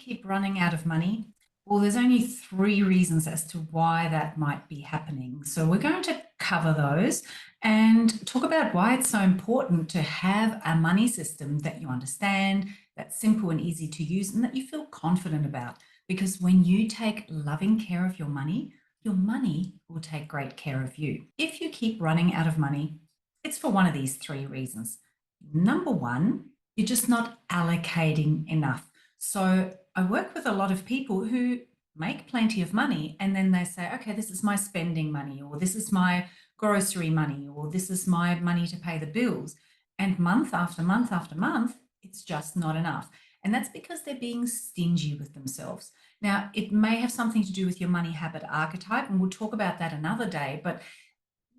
keep running out of money? Well, there's only three reasons as to why that might be happening. So we're going to cover those and talk about why it's so important to have a money system that you understand, that's simple and easy to use, and that you feel confident about. Because when you take loving care of your money will take great care of you. If you keep running out of money, it's for one of these three reasons. Number one, you're just not allocating enough. So I work with a lot of people who make plenty of money and then they say, okay, this is my spending money, or this is my grocery money, or this is my money to pay the bills. And month after month after month, it's just not enough. And that's because they're being stingy with themselves. Now, it may have something to do with your money habit archetype, and we'll talk about that another day. But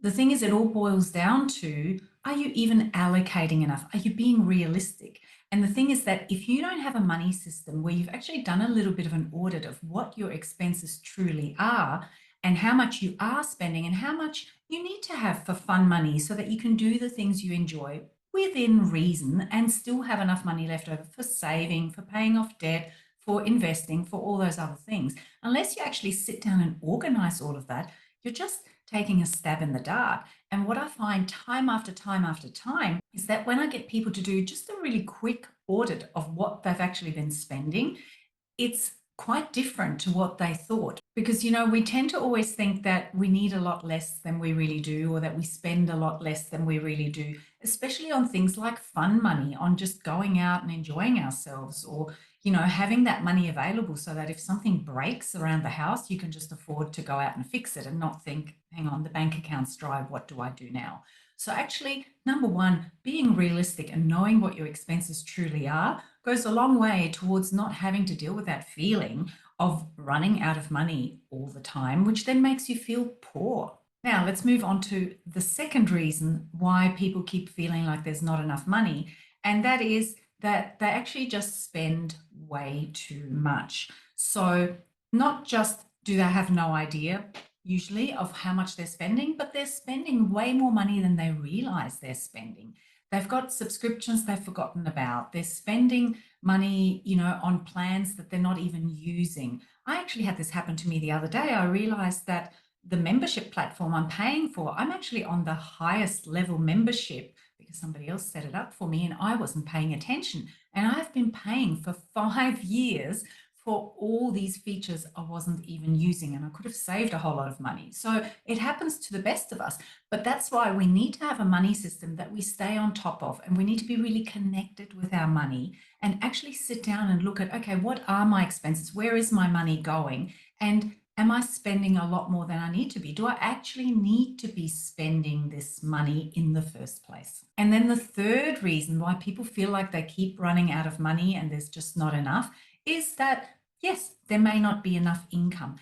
the thing is, it all boils down to, are you even allocating enough? Are you being realistic? And the thing is that if you don't have a money system where you've actually done a little bit of an audit of what your expenses truly are and how much you are spending and how much you need to have for fun money so that you can do the things you enjoy within reason and still have enough money left over for saving, for paying off debt, for investing, for all those other things. Unless you actually sit down and organize all of that, you're just taking a stab in the dark. And what I find time after time after time is that when I get people to do just a really quick audit of what they've actually been spending, it's quite different to what they thought. Because, we tend to always think that we need a lot less than we really do, or that we spend a lot less than we really do, especially on things like fun money, on just going out and enjoying ourselves, or, having that money available so that if something breaks around the house, you can just afford to go out and fix it and not think, hang on, the bank account's dry, what do I do now? So actually, number one, being realistic and knowing what your expenses truly are goes a long way towards not having to deal with that feeling of running out of money all the time, which then makes you feel poor. Now, let's move on to the second reason why people keep feeling like there's not enough money, and that is that they actually just spend way too much. So not just do they have no idea usually of how much they're spending, but they're spending way more money than they realize they're spending. They've got subscriptions they've forgotten about. They're spending money, on plans that they're not even using. I actually had this happen to me the other day. I realized that the membership platform I'm paying for, I'm actually on the highest level membership because somebody else set it up for me and I wasn't paying attention. And I've been paying for 5 years for all these features I wasn't even using, and I could have saved a whole lot of money. So it happens to the best of us, but that's why we need to have a money system that we stay on top of, and we need to be really connected with our money and actually sit down and look at, okay, what are my expenses? Where is my money going? And am I spending a lot more than I need to be? Do I actually need to be spending this money in the first place? And then the third reason why people feel like they keep running out of money and there's just not enough is that, yes, there may not be enough income.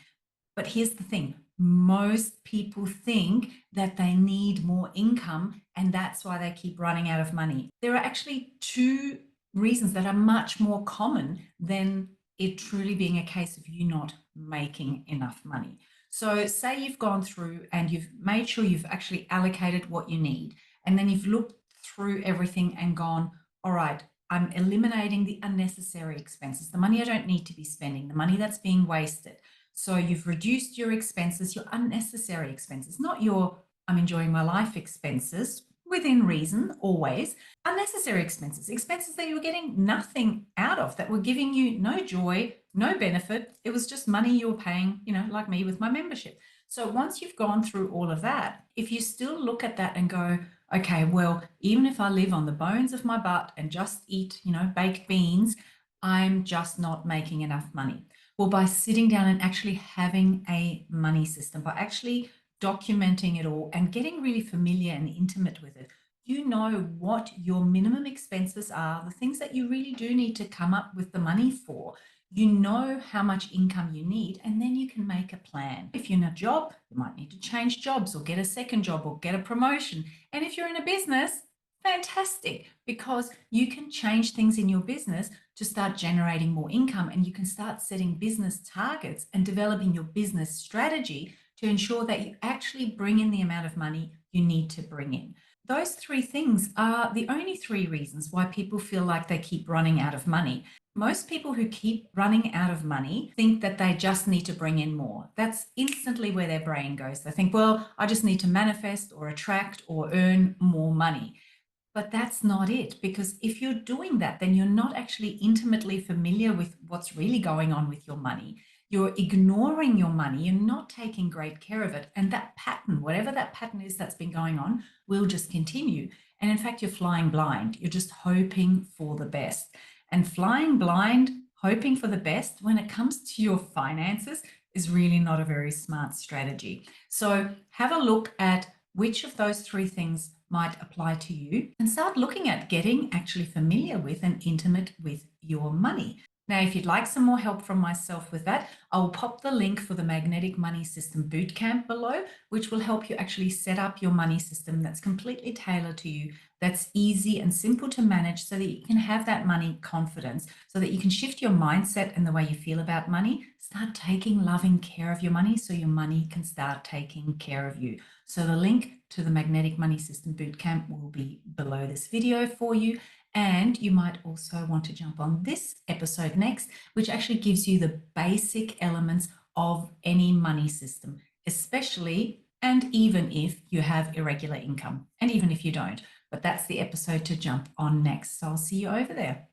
But here's the thing. Most people think that they need more income and that's why they keep running out of money. There are actually two reasons that are much more common than it truly being a case of you not making enough money. So say you've gone through and you've made sure you've actually allocated what you need, and then you've looked through everything and gone, all right, I'm eliminating the unnecessary expenses, the money I don't need to be spending, the money that's being wasted. So you've reduced your expenses, your unnecessary expenses, not your I'm enjoying my life expenses, within reason, always. Unnecessary expenses, expenses that you were getting nothing out of, that were giving you no joy, no benefit. It was just money you were paying, like me with my membership. So once you've gone through all of that, if you still look at that and go, okay, well, even if I live on the bones of my butt and just eat, baked beans, I'm just not making enough money. Well, by sitting down and actually having a money system, by actually documenting it all and getting really familiar and intimate with it, you know what your minimum expenses are, the things that you really do need to come up with the money for. You know how much income you need, and then you can make a plan. If you're in a job, you might need to change jobs or get a second job or get a promotion. And if you're in a business, fantastic, because you can change things in your business to start generating more income, and you can start setting business targets and developing your business strategy to ensure that you actually bring in the amount of money you need to bring in. Those three things are the only three reasons why people feel like they keep running out of money. Most people who keep running out of money think that they just need to bring in more. That's instantly where their brain goes. They think, well, I just need to manifest or attract or earn more money. But that's not it, because if you're doing that, then you're not actually intimately familiar with what's really going on with your money. You're ignoring your money, you're not taking great care of it. And that pattern, whatever that pattern is that's been going on, will just continue. And in fact, you're flying blind. You're just hoping for the best. And flying blind, hoping for the best when it comes to your finances is really not a very smart strategy. So have a look at which of those three things might apply to you and start looking at getting actually familiar with and intimate with your money. Now, if you'd like some more help from myself with that, I'll pop the link for the Magnetic Money System Bootcamp below, which will help you actually set up your money system that's completely tailored to you, that's easy and simple to manage so that you can have that money confidence, so that you can shift your mindset and the way you feel about money, start taking loving care of your money so your money can start taking care of you. So the link to the Magnetic Money System Bootcamp will be below this video for you. And you might also want to jump on this episode next, which actually gives you the basic elements of any money system, especially and even if you have irregular income, and even if you don't. But that's the episode to jump on next. So I'll see you over there.